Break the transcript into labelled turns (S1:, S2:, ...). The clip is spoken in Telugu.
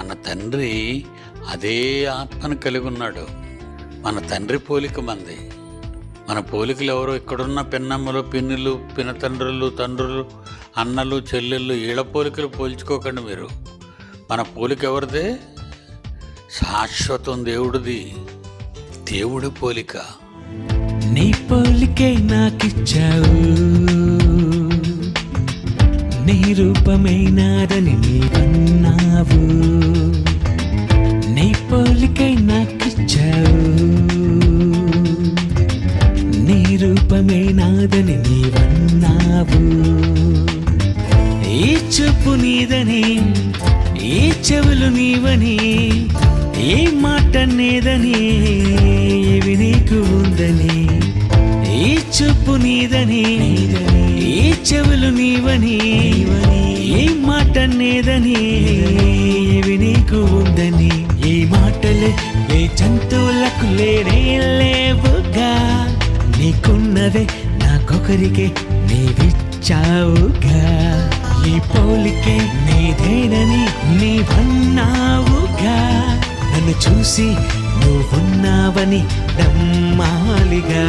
S1: మన తండ్రి అదే ఆత్మను కలిగి ఉన్నాడు. మన తండ్రి పోలిక మంది. మన పోలికలు ఎవరో ఇక్కడున్న పిన్నమ్మలు, పిన్నులు, పినతండ్రులు, తండ్రులు, అన్నలు, చెల్లెళ్ళు, వీళ్ళ పోలికలు పోల్చుకోకండి మీరు. మన పోలిక ఎవరిదే? శాశ్వతం దేవుడిది. దేవుడి పోలిక.
S2: నీ పోలికే నాకిచ్చావు, నీ రూపమే నాదని నీవన్నావు. నీ పోలికే నాకిచ్చావు, నీ రూపమే నాదని నీవన్నావు. ఈ చూపు నీదని, ఈ చెవులు నీవని, ఏ మాట నేదని, ఇవి నీకు ఉందని. ఈ చూపు నీదని, ఈ చెవులు నీవని, ఏ మాట నేదని, ఇవి నీకు ఉందని. ఈ మాటలే ఏ జంతువులకు లేనే లేవుగా, నీకున్నవే నాకొకరికే నీవిచ్చావుగా. ఈ పోలికే నీదేనని నీవన్నావుగా, నన్ను చూసి నువ్వున్నావని నమ్మాలిగా.